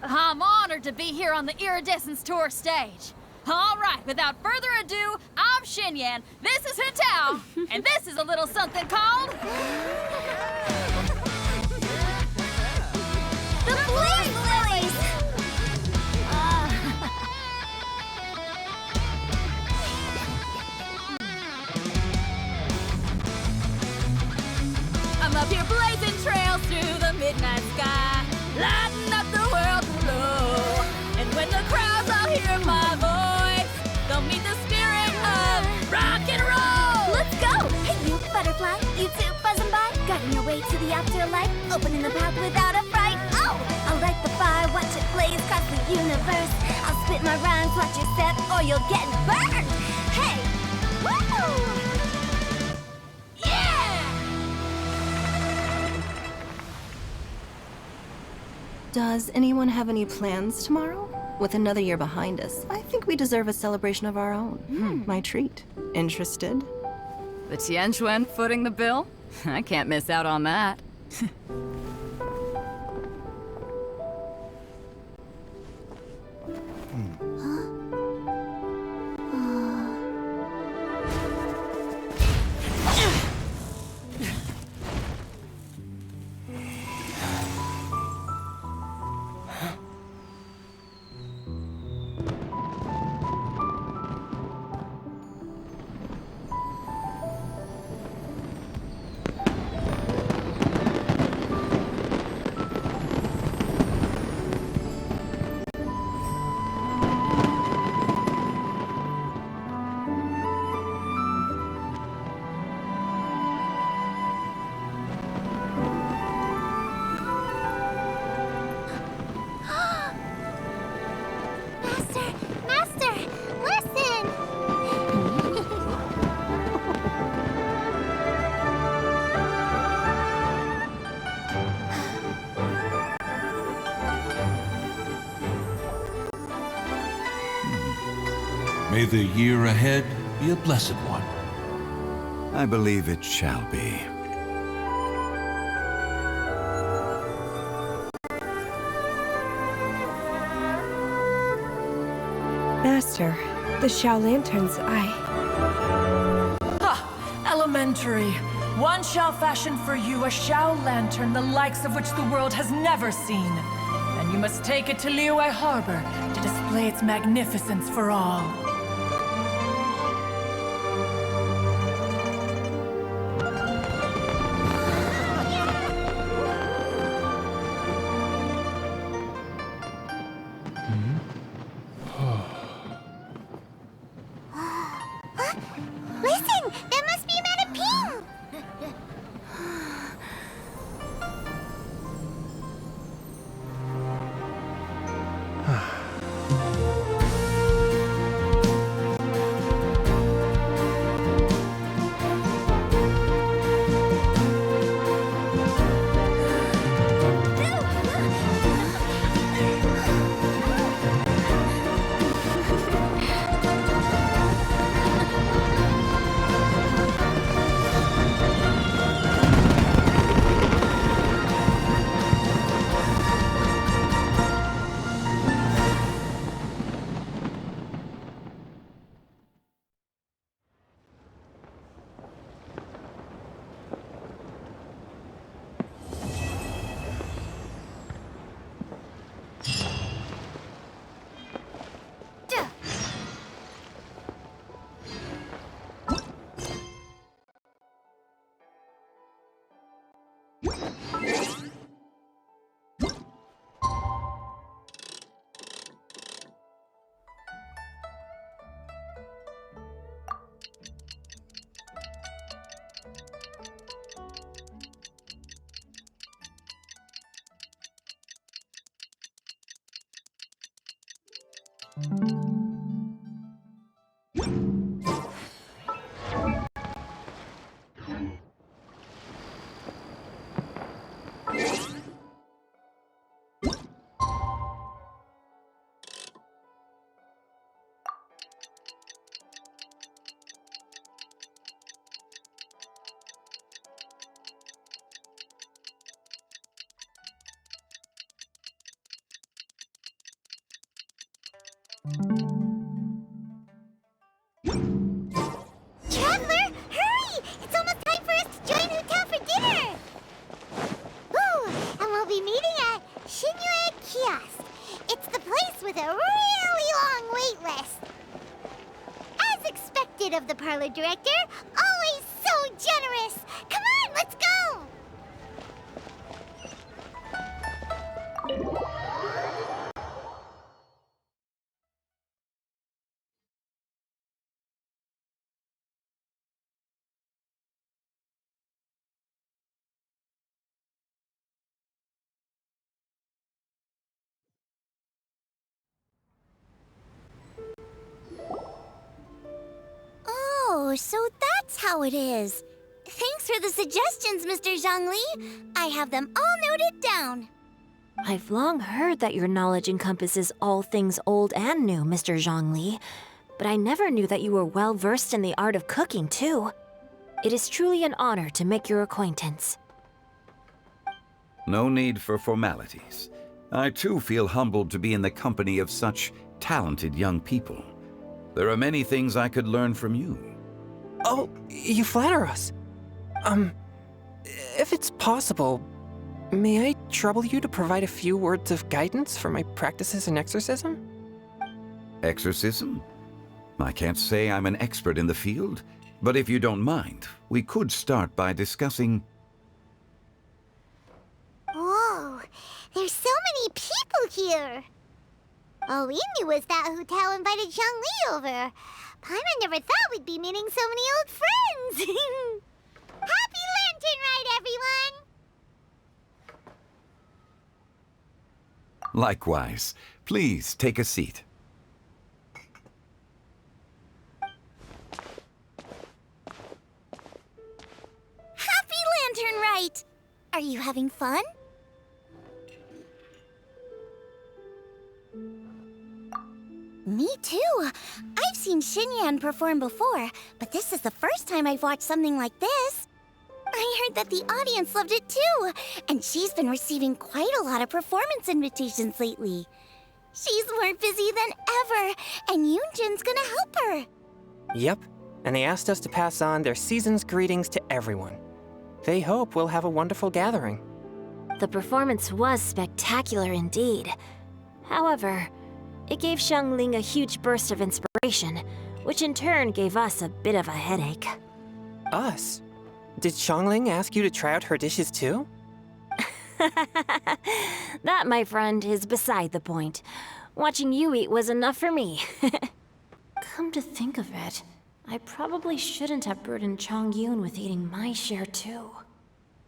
I'm honored to be here on the Iridescence Tour stage. All right, without further ado, I'm Xinyan, this is Hintao, and this is a little something called... The Flame Lilies! I'm up here blazing trails through the midnight sky, lighting up the world below. And when the crowds all hear my voice, they'll meet the spirit of rock and roll. Let's go! Hey, you butterfly, you two buzzing by, guiding your way to the afterlife, opening the path without a fright. Oh! I'll light the fire, watch it blaze across the universe. I'll spit my rhymes, watch your step, or you'll get burned. Hey! Woo! Does anyone have any plans tomorrow? With another year behind us, I think we deserve a celebration of our own. My treat. Interested? The Tianquan footing the bill? I can't miss out on that. Master, listen! May the year ahead be a blessed one. I believe it shall be. Master, the Xiao Lanterns, Elementary. One shall fashion for you a Xiao Lantern the likes of which the world has never seen. And you must take it to Liyue Harbor to display its magnificence for all. Listen! That must be Madame Ping! with a really long wait list. As expected of the parlor director, always so generous. Come on, let's go! Oh, so that's how it is. Thanks for the suggestions, Mr. Zhongli. I have them all noted down. I've long heard that your knowledge encompasses all things old and new, Mr. Zhongli, but I never knew that you were well versed in the art of cooking, too. It is truly an honor to make your acquaintance. No need for formalities. I too feel humbled to be in the company of such talented young people. There are many things I could learn from you. Oh, you flatter us. If it's possible, may I trouble you to provide a few words of guidance for my practices in exorcism? Exorcism? I can't say I'm an expert in the field, but if you don't mind, we could start by discussing... Whoa, there's so many people here. Oh, Amy was that who Tao invited Zhongli over. Paimon never thought we'd be meeting so many old friends. Happy Lantern Ride, everyone! Likewise. Please take a seat. Happy Lantern Ride! Are you having fun? Me too. I've seen Xinyan perform before, but this is the first time I've watched something like this. I heard that the audience loved it too, and she's been receiving quite a lot of performance invitations lately. She's more busy than ever, and Yoonjin's gonna help her. Yep, and they asked us to pass on their season's greetings to everyone. They hope we'll have a wonderful gathering. The performance was spectacular indeed. However, it gave Xiangling a huge burst of inspiration, which in turn gave us a bit of a headache. Us? Did Xiangling ask you to try out her dishes too? That, my friend, is beside the point. Watching you eat was enough for me. Come to think of it, I probably shouldn't have burdened Chongyun with eating my share too.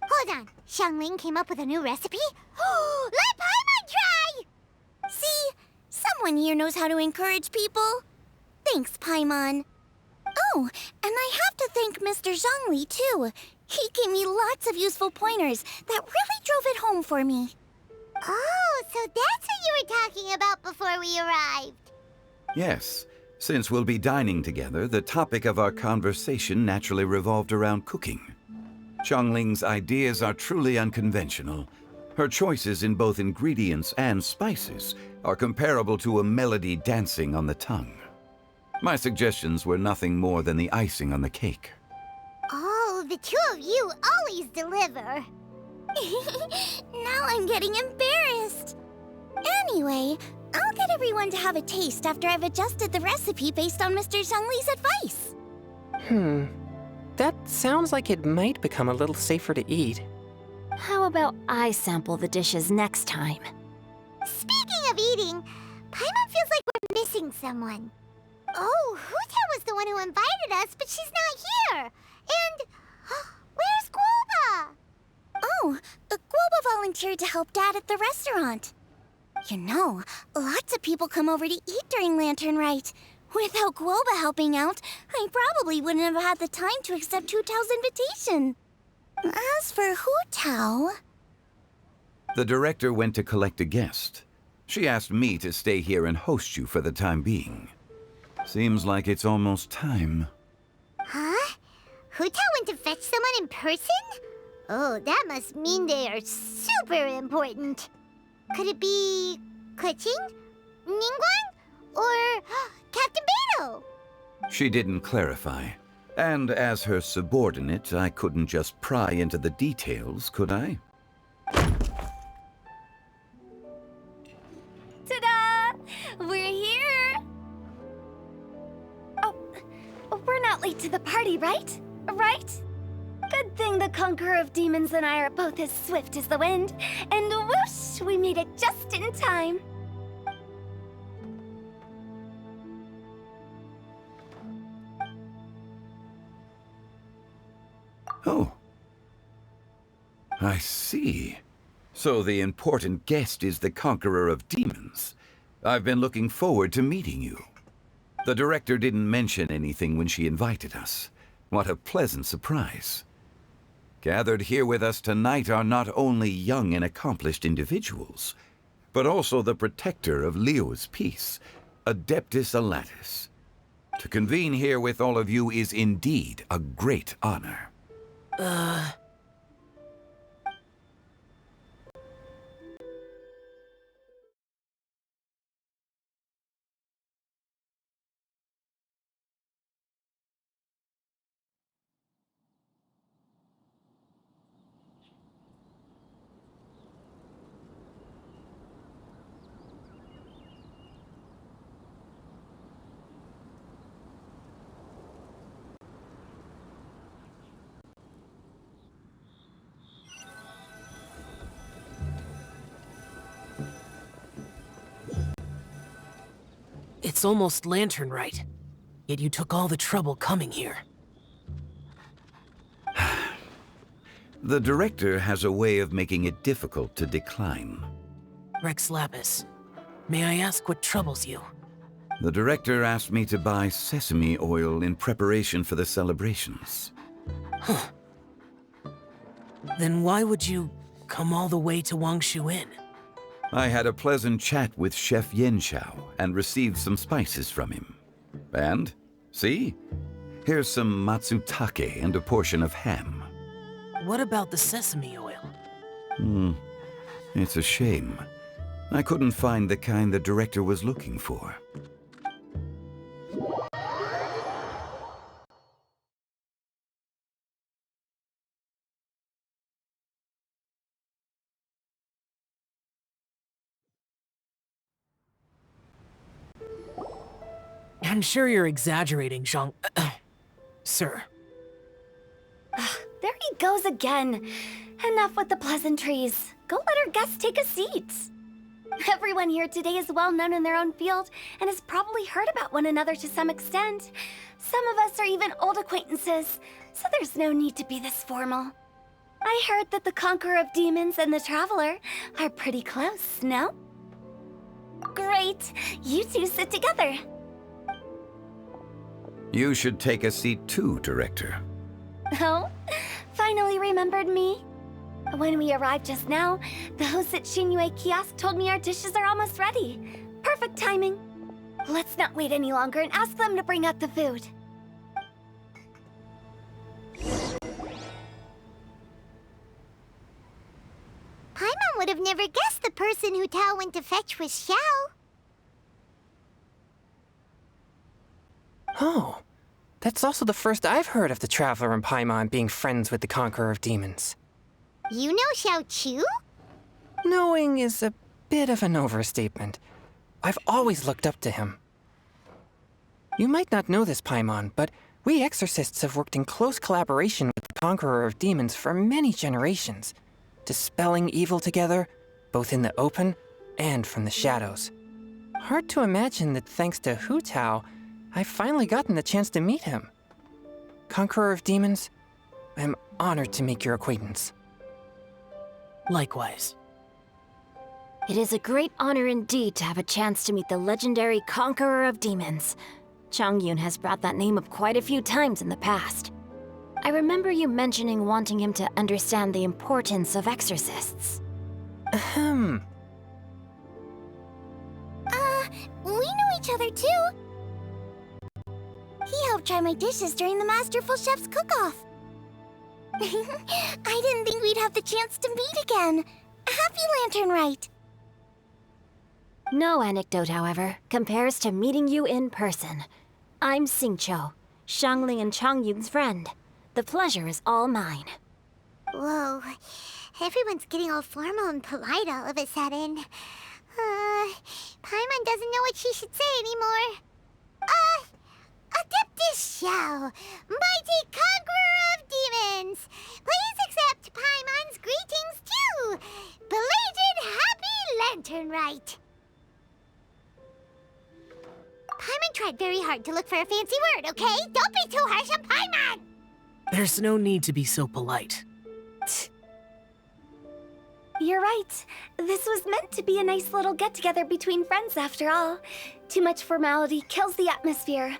Hold on, Xiangling came up with a new recipe? Let Paimon try! See? Someone here knows how to encourage people. Thanks, Paimon. Oh, and I have to thank Mr. Zhongli, too. He gave me lots of useful pointers that really drove it home for me. Oh, so that's what you were talking about before we arrived. Yes. Since we'll be dining together, the topic of our conversation naturally revolved around cooking. Xiangling's ideas are truly unconventional. Her choices in both ingredients and spices are comparable to a melody dancing on the tongue. My suggestions were nothing more than the icing on the cake. Oh, the two of you always deliver. Now I'm getting embarrassed. Anyway, I'll get everyone to have a taste after I've adjusted the recipe based on Mr. Zhongli's advice. That sounds like it might become a little safer to eat. How about I sample the dishes next time? Speaking of eating, Paimon feels like we're missing someone. Oh, Huta was the one who invited us, but she's not here. And where's Guoba? Oh, Guoba volunteered to help Dad at the restaurant. You know, lots of people come over to eat during Lantern Rite. Without Guoba helping out, I probably wouldn't have had the time to accept Hu Tao's invitation. As for Hu Tao... The director went to collect a guest. She asked me to stay here and host you for the time being. Seems like it's almost time. Huh? Hu Tao went to fetch someone in person? Oh, that must mean they are super important. Could it be... Keqing? Ningguang? Or Captain Beto? She didn't clarify. And as her subordinate, I couldn't just pry into the details, could I? Ta-da! late to the party, right? Right? Good thing the Conqueror of Demons and I are both as swift as the wind. And whoosh, we made it just in time. Oh. I see. So the important guest is the Conqueror of Demons. I've been looking forward to meeting you. The director didn't mention anything when she invited us. What a pleasant surprise. Gathered here with us tonight are not only young and accomplished individuals, but also the protector of Leo's peace, Adeptus Alatus. To convene here with all of you is indeed a great honor. It's almost lantern right. Yet you took all the trouble coming here. The director has a way of making it difficult to decline. Rex Lapis, may I ask what troubles you? The director asked me to buy sesame oil in preparation for the celebrations. Huh. Then why would you come all the way to Wangshu Inn? I had a pleasant chat with Chef Yenchao and received some spices from him. And, see? Here's some matsutake and a portion of ham. What about the sesame oil? It's a shame. I couldn't find the kind the director was looking for. I'm sure you're exaggerating, Zhang... Sir. There he goes again. Enough with the pleasantries. Go let our guests take a seat. Everyone here today is well known in their own field and has probably heard about one another to some extent. Some of us are even old acquaintances, so there's no need to be this formal. I heard that the Conqueror of Demons and the Traveler are pretty close, no? Great! You two sit together. You should take a seat too, Director. Oh? Finally remembered me? When we arrived just now, the host at Xinyue Kiosk told me our dishes are almost ready. Perfect timing. Let's not wait any longer and ask them to bring out the food. Paimon would have never guessed the person who Tao went to fetch was Xiao. Oh, that's also the first I've heard of the Traveler and Paimon being friends with the Conqueror of Demons. You know Xiao Chu? Knowing is a bit of an overstatement. I've always looked up to him. You might not know this, Paimon, but we exorcists have worked in close collaboration with the Conqueror of Demons for many generations, dispelling evil together, both in the open and from the shadows. Hard to imagine that thanks to Hu Tao, I've finally gotten the chance to meet him. Conqueror of Demons, I'm honored to make your acquaintance. Likewise. It is a great honor indeed to have a chance to meet the legendary Conqueror of Demons. Changyun has brought that name up quite a few times in the past. I remember you mentioning wanting him to understand the importance of exorcists. We know each other too. He helped try my dishes during the Masterful Chef's cook-off. I didn't think we'd have the chance to meet again. Happy Lantern Rite! No anecdote, however, compares to meeting you in person. I'm Xingqiu, Shangling and Changyun's friend. The pleasure is all mine. Whoa, everyone's getting all formal and polite all of a sudden. Paimon doesn't know what she should say anymore. Adeptus Shao, mighty conqueror of demons, please accept Paimon's greetings too. Belated Happy Lantern Rite. Paimon tried very hard to look for a fancy word, okay? Don't be too harsh on Paimon! There's no need to be so polite. You're right. This was meant to be a nice little get-together between friends after all. Too much formality kills the atmosphere.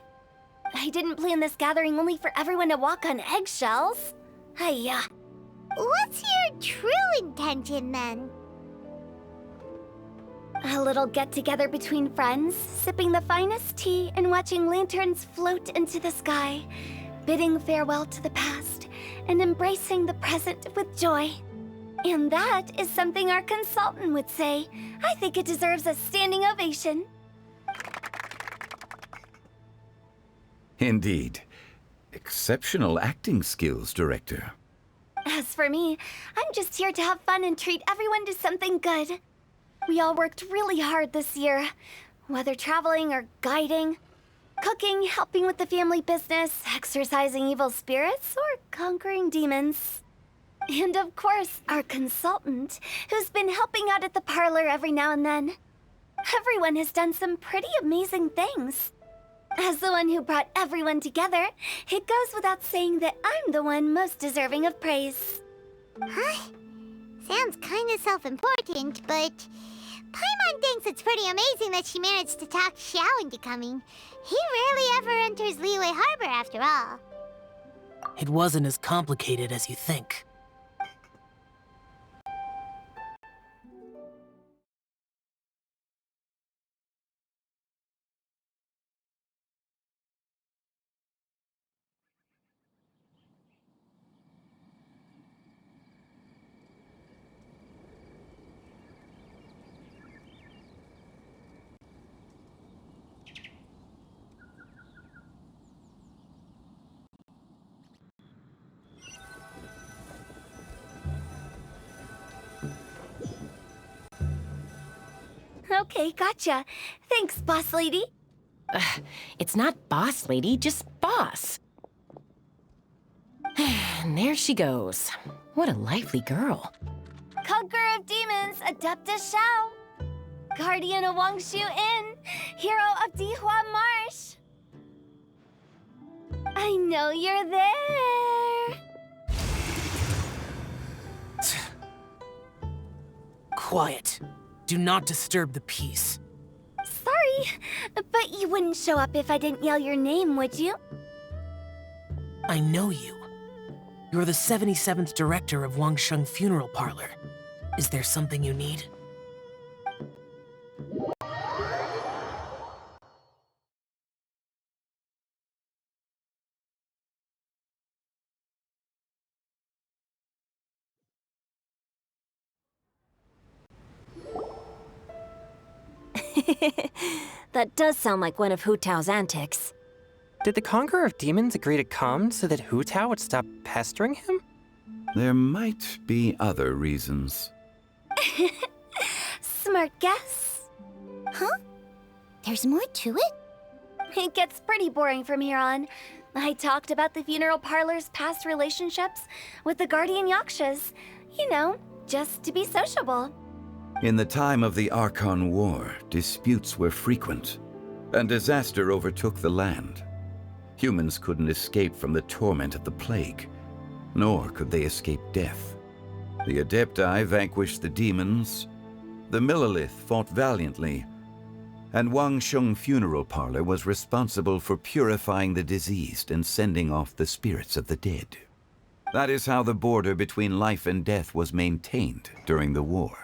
I didn't plan this gathering only for everyone to walk on eggshells. Hiya. What's your true intention, then? A little get-together between friends, sipping the finest tea and watching lanterns float into the sky, bidding farewell to the past and embracing the present with joy. And that is something our consultant would say. I think it deserves a standing ovation. Indeed. Exceptional acting skills, Director. As for me, I'm just here to have fun and treat everyone to something good. We all worked really hard this year, whether traveling or guiding, cooking, helping with the family business, exorcising evil spirits, or conquering demons. And of course, our consultant, who's been helping out at the parlor every now and then. Everyone has done some pretty amazing things. As the one who brought everyone together, it goes without saying that I'm the one most deserving of praise. Huh? Sounds kinda self-important, but Paimon thinks it's pretty amazing that she managed to talk Xiao into coming. He rarely ever enters Liyue Harbor after all. It wasn't as complicated as you think. Okay, gotcha. Thanks, boss lady. It's not boss lady, just boss. And there she goes. What a lively girl. Conqueror of demons, Adeptus Shao. Guardian of Wangshu Inn, hero of Dihua Marsh. I know you're there. Quiet. Do not disturb the peace. Sorry, but you wouldn't show up if I didn't yell your name, would you? I know you. You're the 77th director of Wangsheng Funeral Parlor. Is there something you need? That does sound like one of Hu Tao's antics. Did the Conqueror of Demons agree to come so that Hu Tao would stop pestering him? There might be other reasons. Smart guess. Huh? There's more to it? It gets pretty boring from here on. I talked about the funeral parlor's past relationships with the guardian yakshas. You know, just to be sociable. In the time of the Archon War, disputes were frequent, and disaster overtook the land. Humans couldn't escape from the torment of the plague, nor could they escape death. The Adepti vanquished the demons, the Millelith fought valiantly, and Wangsheng Funeral Parlor was responsible for purifying the diseased and sending off the spirits of the dead. That is how the border between life and death was maintained during the war.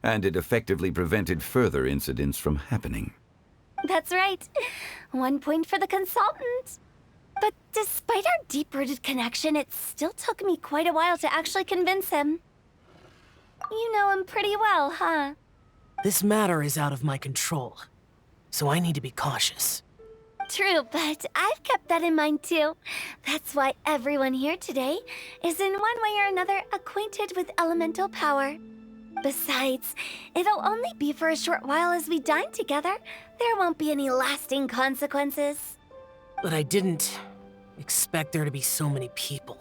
And it effectively prevented further incidents from happening. That's right. 1 point for the consultant. But despite our deep-rooted connection, it still took me quite a while to actually convince him. You know him pretty well, huh? This matter is out of my control, so I need to be cautious. True, but I've kept that in mind too. That's why everyone here today is in one way or another acquainted with elemental power. Besides, it'll only be for a short while as we dine together. There won't be any lasting consequences. But I didn't expect there to be so many people.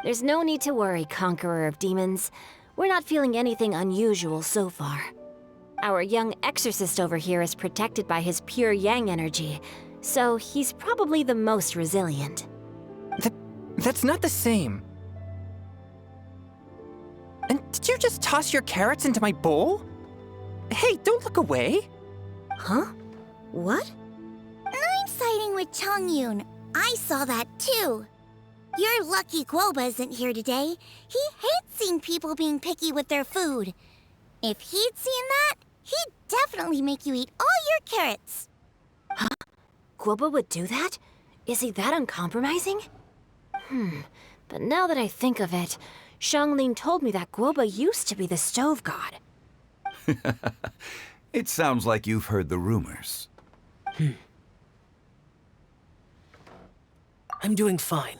There's no need to worry, Conqueror of Demons. We're not feeling anything unusual so far. Our young exorcist over here is protected by his pure yang energy, so he's probably the most resilient. That's not the same. And did you just toss your carrots into my bowl? Hey, don't look away. Huh? What? I'm siding with Chongyun. I saw that too. You're lucky Guoba isn't here today. He hates seeing people being picky with their food. If he'd seen that, he'd definitely make you eat all your carrots. Huh? Guoba would do that? Is he that uncompromising? But now that I think of it, Xianglin told me that Guoba used to be the stove god. It sounds like you've heard the rumors. I'm doing fine.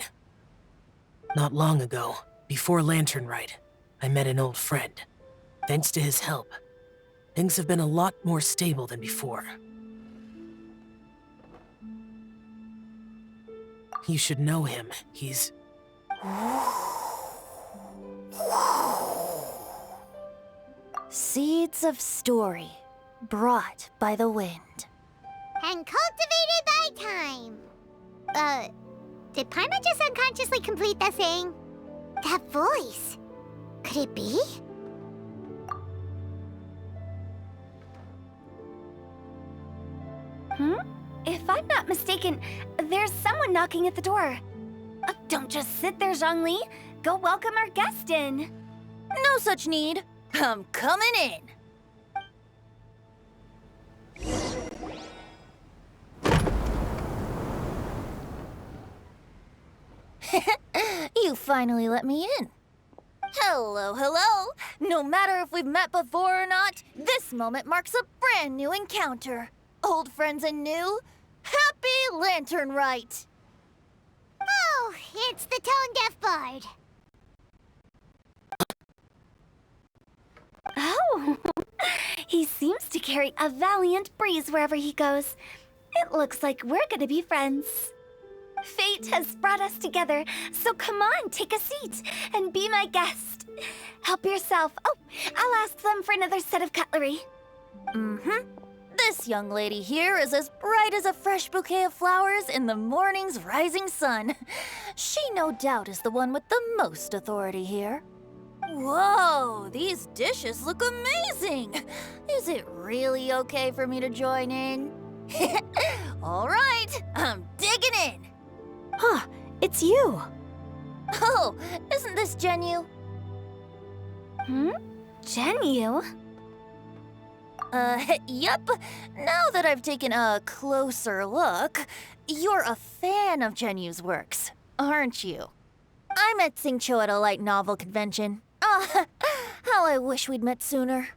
Not long ago, before Lantern Rite, I met an old friend. Thanks to his help, things have been a lot more stable than before. You should know him. He's... Seeds of story, brought by the wind. And cultivated by time. Did Paimon just unconsciously complete that saying? That voice. Could it be? If I'm not mistaken, there's someone knocking at the door. Don't just sit there, Zhongli. Go welcome our guest in. No such need. I'm coming in. You finally let me in. Hello, hello. No matter if we've met before or not, this moment marks a brand new encounter. Old friends and new. Happy Lantern Rite. Oh, it's the tone-deaf bard. Oh, he seems to carry a valiant breeze wherever he goes. It looks like we're gonna be friends. Fate has brought us together, so come on, take a seat and be my guest. Help yourself. Oh, I'll ask them for another set of cutlery. This young lady here is as bright as a fresh bouquet of flowers in the morning's rising sun. She no doubt is the one with the most authority here. Whoa, these dishes look amazing! Is it really okay for me to join in? All right, I'm digging in! Huh, it's you! Oh, isn't this Genyu? Genyu? Yep. Now that I've taken a closer look, you're a fan of Genyu's works, aren't you? I met Xingqiu at a light novel convention. How I wish we'd met sooner.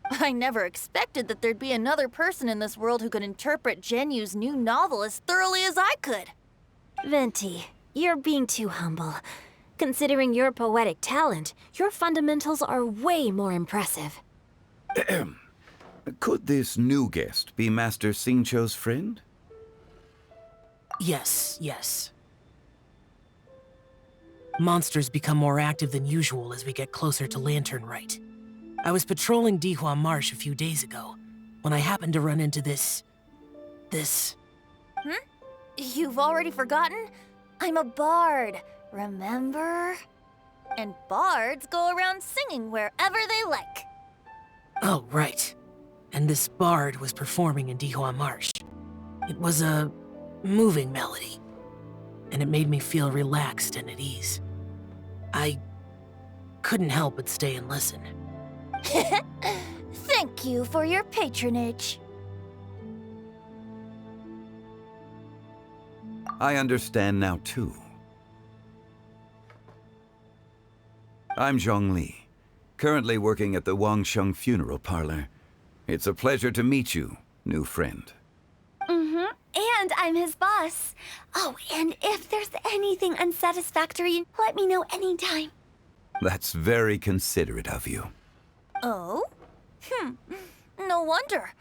I never expected that there'd be another person in this world who could interpret Genyu's new novel as thoroughly as I could. Venti, you're being too humble. Considering your poetic talent, your fundamentals are way more impressive. Could this new guest be Master Xingqiu's friend? Yes. Monsters become more active than usual as we get closer to Lantern Rite. I was patrolling Dihua Marsh a few days ago, when I happened to run into this... You've already forgotten? I'm a bard, remember? And bards go around singing wherever they like. Oh, right. And this bard was performing in Dihua Marsh. It was a moving melody, and it made me feel relaxed and at ease. I couldn't help but stay and listen. Thank you for your patronage. I understand now, too. I'm Zhongli, currently working at the Wangsheng Funeral Parlor. It's a pleasure to meet you, new friend. And I'm his boss. Oh, and if there's anything unsatisfactory, let me know anytime. That's very considerate of you. Oh? No wonder.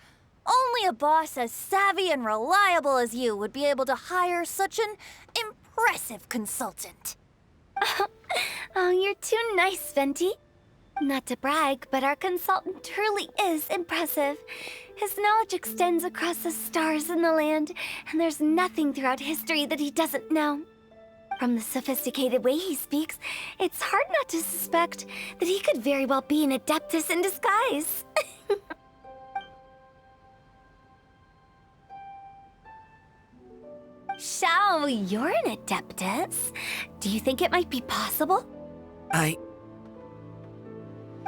Only a boss as savvy and reliable as you would be able to hire such an impressive consultant. Oh, you're too nice, Venti. Not to brag, but our consultant truly is impressive. His knowledge extends across the stars and the land, and there's nothing throughout history that he doesn't know. From the sophisticated way he speaks, it's hard not to suspect that he could very well be an adeptus in disguise. Xiao, you're an adeptus. Do you think it might be possible?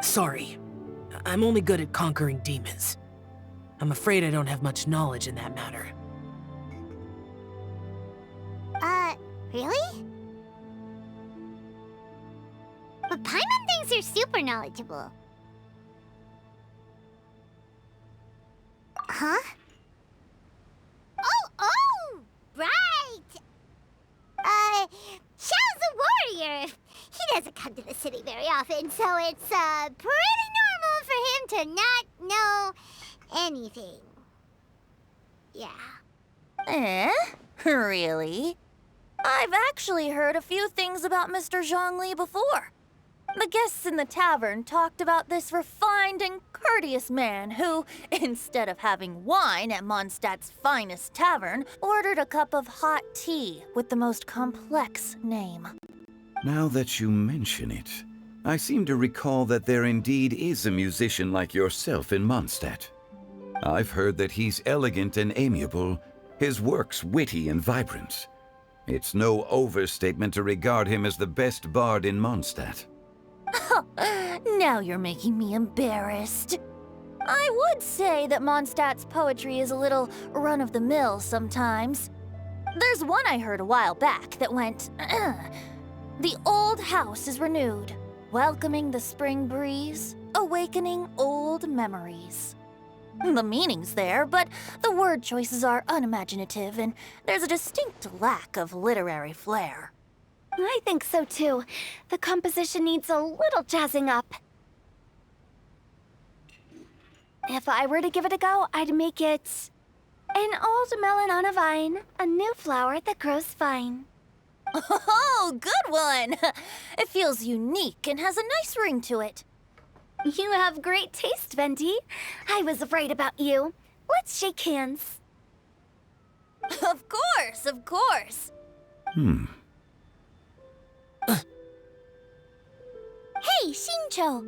Sorry. I'm only good at conquering demons. I'm afraid I don't have much knowledge in that matter. Really? But Paimon thinks you're super knowledgeable. Huh? Oh, right! Xiao's a warrior. He doesn't come to the city very often, so it's, pretty normal for him to not know anything. Yeah. Really? I've actually heard a few things about Mr. Zhongli before. The guests in the tavern talked about this refined and courteous man who, instead of having wine at Mondstadt's finest tavern, ordered a cup of hot tea with the most complex name. Now that you mention it, I seem to recall that there indeed is a musician like yourself in Mondstadt. I've heard that he's elegant and amiable, his works witty and vibrant. It's no overstatement to regard him as the best bard in Mondstadt. Now you're making me embarrassed. I would say that Mondstadt's poetry is a little run-of-the-mill sometimes. There's one I heard a while back that went, "The old house is renewed, welcoming the spring breeze, awakening old memories." The meaning's there, but the word choices are unimaginative, and there's a distinct lack of literary flair. I think so too. The composition needs a little jazzing up. If I were to give it a go, I'd make it an old melon on a vine, a new flower that grows fine. Oh, good one! It feels unique and has a nice ring to it. You have great taste, Venti. I was right about you. Let's shake hands. Of course, of course. Hey, Xingqiu!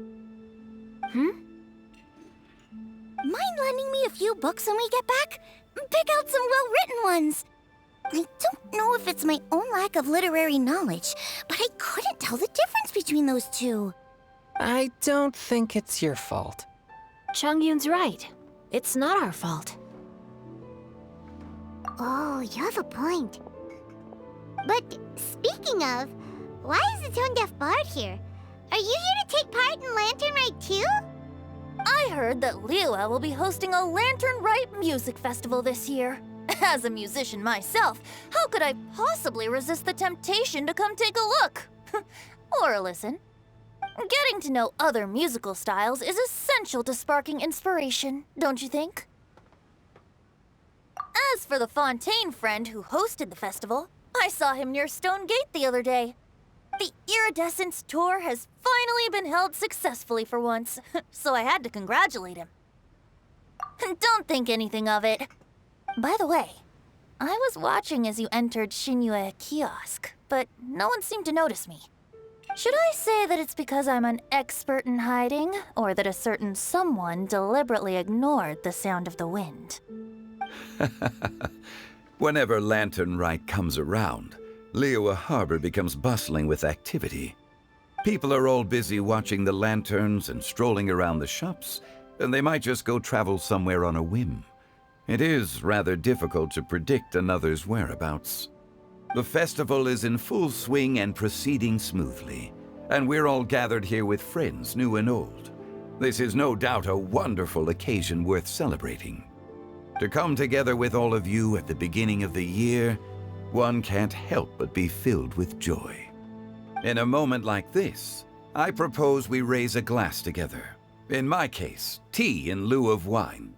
Mind lending me a few books when we get back? Pick out some well-written ones. I don't know if it's my own lack of literary knowledge, but I couldn't tell the difference between those two. I don't think it's your fault. Chongyun's right. It's not our fault. Oh, you have a point. But speaking of, why is the tone-deaf bard here? Are you here to take part in Lantern Rite too? I heard that Liyue will be hosting a Lantern Rite music festival this year. As a musician myself, how could I possibly resist the temptation to come take a look? Or listen. Getting to know other musical styles is essential to sparking inspiration, don't you think? As for the Fontaine friend who hosted the festival, I saw him near Stone Gate the other day. The Iridescence tour has finally been held successfully for once, so I had to congratulate him. Don't think anything of it. By the way, I was watching as you entered Xinyue Kiosk, but no one seemed to notice me. Should I say that it's because I'm an expert in hiding, or that a certain someone deliberately ignored the sound of the wind? Whenever Lantern Rite comes around, Liyue Harbor becomes bustling with activity. People are all busy watching the lanterns and strolling around the shops, and they might just go travel somewhere on a whim. It is rather difficult to predict another's whereabouts. The festival is in full swing and proceeding smoothly, and we're all gathered here with friends, new and old. This is no doubt a wonderful occasion worth celebrating. To come together with all of you at the beginning of the year, one can't help but be filled with joy. In a moment like this, I propose we raise a glass together. In my case, tea in lieu of wine.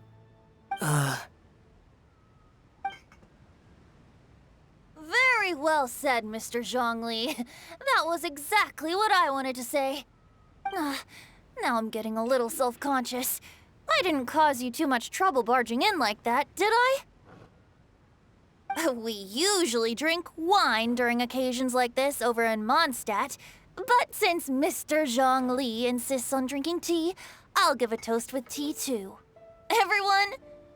Very well said, Mr. Zhongli. That was exactly what I wanted to say. Now I'm getting a little self-conscious. I didn't cause you too much trouble barging in like that, did I? We usually drink wine during occasions like this over in Mondstadt, but since Mr. Zhongli insists on drinking tea, I'll give a toast with tea too. Everyone,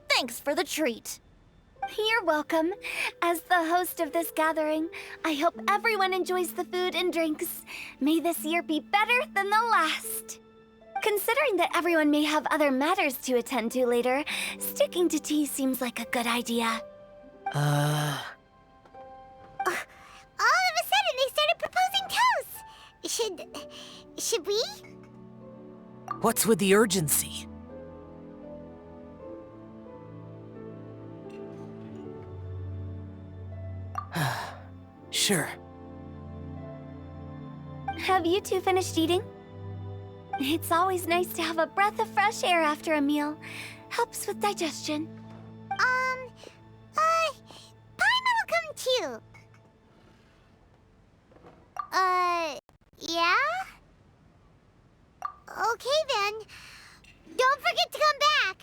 thanks for the treat. You're welcome. As the host of this gathering, I hope everyone enjoys the food and drinks. May this year be better than the last. Considering that everyone may have other matters to attend to later, sticking to tea seems like a good idea. All of a sudden, they started proposing toasts. Should we? What's with the urgency? Sure. Have you two finished eating? It's always nice to have a breath of fresh air after a meal. Helps with digestion. Paimon will come too. Yeah? Okay then. Don't forget to come back.